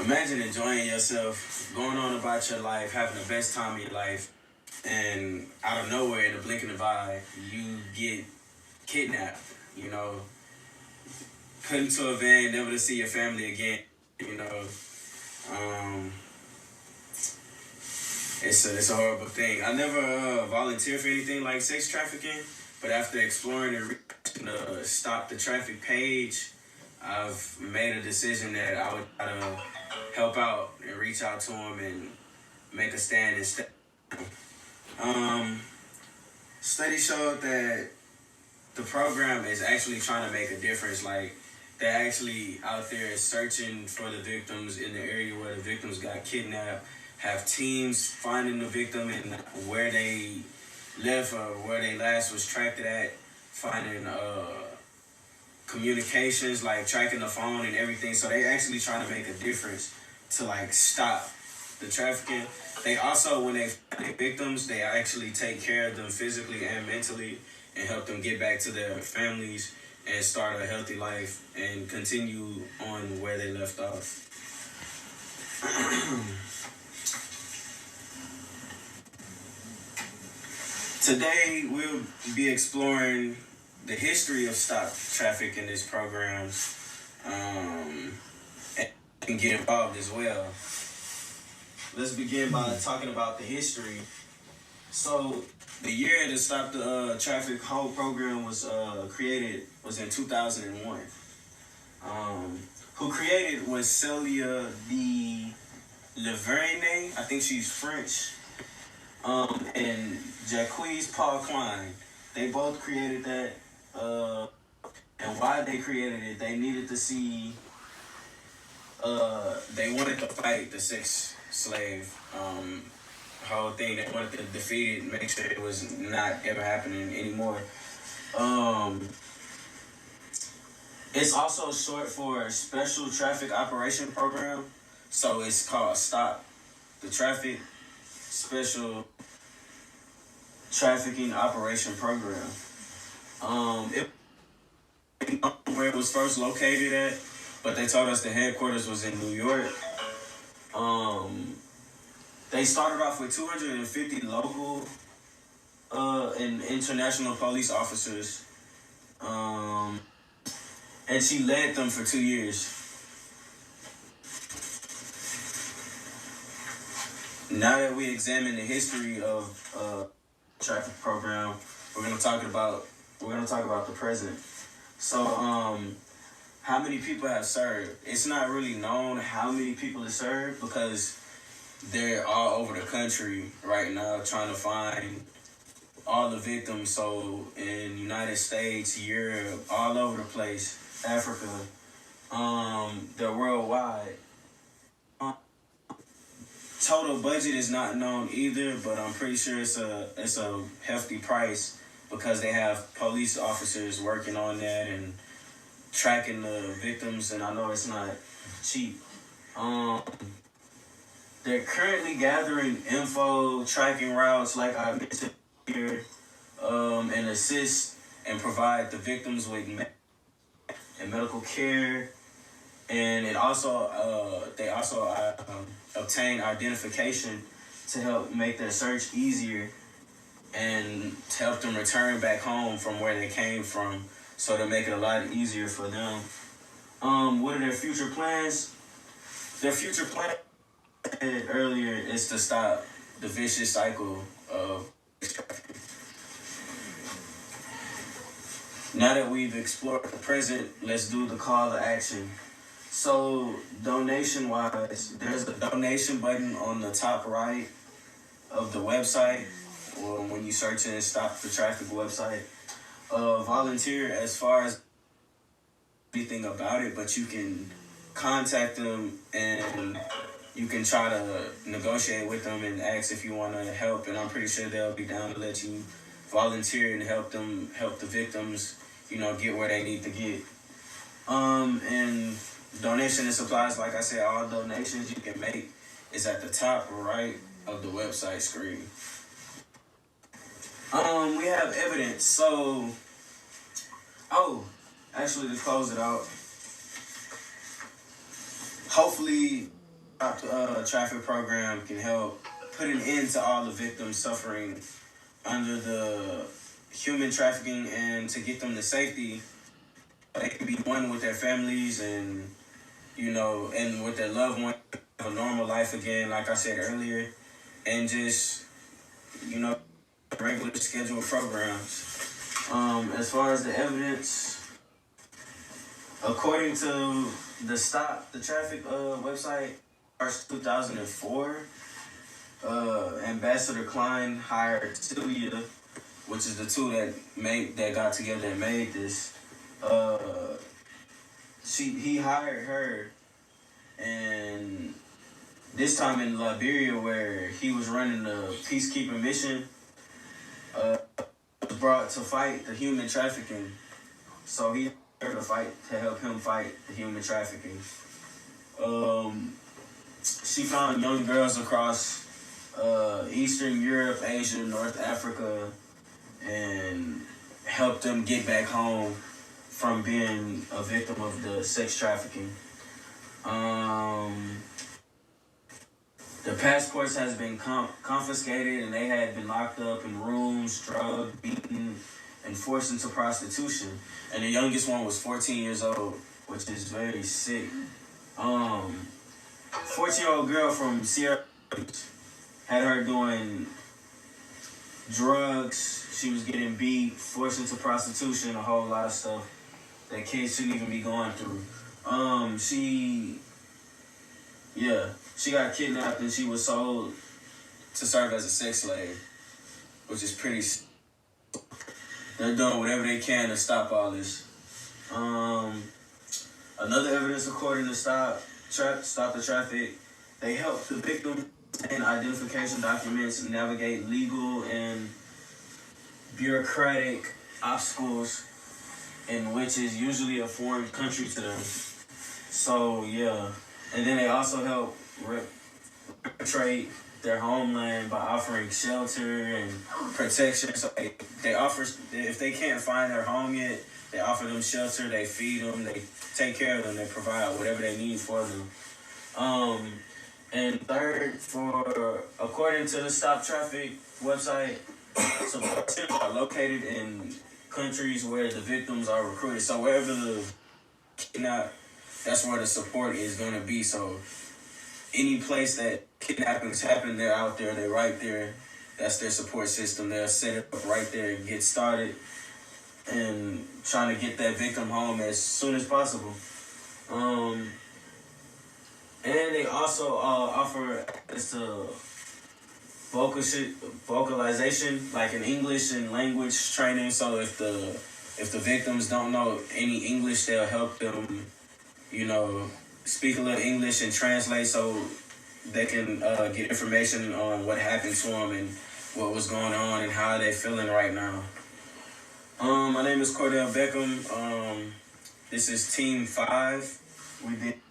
Imagine enjoying yourself, going on about your life, having the best time of your life, and out of nowhere, in the blink of an eye, you get kidnapped. You know, put into a van, never to see your family again. You know, um, it's a horrible thing. I never volunteered for anything like sex trafficking, but after exploring and researching the Stop the Traffic page, I've made a decision that I would try to help out and reach out to them and make a stand instead. Um, Studies showed that the program is actually trying to make a difference. Like, they're actually out there searching for the victims in the area where the victims got kidnapped, have teams finding the victim and where they live or where they last was tracked at, finding communications, like tracking the phone and everything. So they actually trying to make a difference to like stop the trafficking. They also, when they find their victims, they actually take care of them physically and mentally and help them get back to their families and start a healthy life and continue on where they left off. Today, we'll be exploring the history of stop traffic in this program, and get involved as well. Let's begin by talking about the history. So, the year to stop the traffic whole program was created was in 2001. Who created was Celia de Laverne. I think she's French. And Jacques Paul Klein. They both created that. And why they created it, they needed to see. They wanted to fight the sex slave whole thing. They wanted to defeat it, make sure it was not ever happening anymore. It's also short for Special Traffic Operation Program. So it's called Stop the Traffic Special Trafficking Operation Program. It where it was first located at, but they told us the headquarters was in New York. They started off with 250 local and international police officers, and she led them for 2 years. Now that we examine the history of traffic program, we're gonna talk about the present. So, how many people have served? It's not really known how many people have served because they're all over the country right now trying to find all the victims. So in United States, Europe, all over the place, Africa, they're worldwide. Total budget is not known either, but I'm pretty sure it's a hefty price because they have police officers working on that and tracking the victims, and I know it's not cheap. They're currently gathering info, tracking routes, like I mentioned here, and assist and provide the victims with medical care, and it also they also obtain identification to help make their search easier and to help them return back home from where they came from, so to make it a lot easier for them. What are their future plans? Their future plan earlier is to stop the vicious cycle of trafficking. Now that we've explored the present, let's do the call to action. So, donation-wise, there's a donation button on the top right of the website, or when you search in Stop the Traffic website. Volunteer as far as anything about it, but you can contact them and you can try to negotiate with them and ask if you want to help, and I'm pretty sure they'll be down to let you volunteer and help the victims, get where they need to get. And donation and supplies, like I said, all donations you can make is at the top right of the website screen. We have evidence. So, actually, to close it out, hopefully traffic program can help put an end to all the victims suffering under the human trafficking, and to get them to safety. They can be one with their families, and and with their loved ones, have a normal life again, like I said earlier, and just regular scheduled programs. As far as the evidence, according to the Stop the Traffic website, March 2004, Ambassador Klein hired Celia, which is the two that got together and made this. He hired her, and this time in Liberia, where he was running the peacekeeping mission, was brought to fight the human trafficking. So he hired to help him fight the human trafficking. She found young girls across Eastern Europe, Asia, North Africa, and helped them get back home from being a victim of the sex trafficking. Their passports has been confiscated, and they had been locked up in rooms, drugged, beaten, and forced into prostitution. And the youngest one was 14 years old, which is very sick. 14-year-old girl from Sierra had her doing drugs. She was getting beat, forced into prostitution, a whole lot of stuff that kids shouldn't even be going through. She got kidnapped, and she was sold to serve as a sex slave, which is pretty. They're doing whatever they can to stop all this. Another evidence, according to Stop the Traffic, they help the victim and identification documents navigate legal and bureaucratic obstacles in which is usually a foreign country to them. So yeah, and then they also help repatriate their homeland by offering shelter and protection. So they offer, if they can't find their home yet, they offer them shelter, they feed them, they take care of them, they provide whatever they need for them. And third, according to the Stop Traffic website, support centers are located in countries where the victims are recruited. So wherever the kidnap, that's where the support is going to be. So any place that kidnappings happen, they're out there, they're right there. That's their support system. They'll set it up right there and get started and trying to get that victim home as soon as possible. And they also offer access to vocalization, like in English and language training. So if the victims don't know any English, they'll help them, speak a little English and translate so they can get information on what happened to them and what was going on and how they're feeling right now. My name is Cordell Beckham. This is Team 5. We've been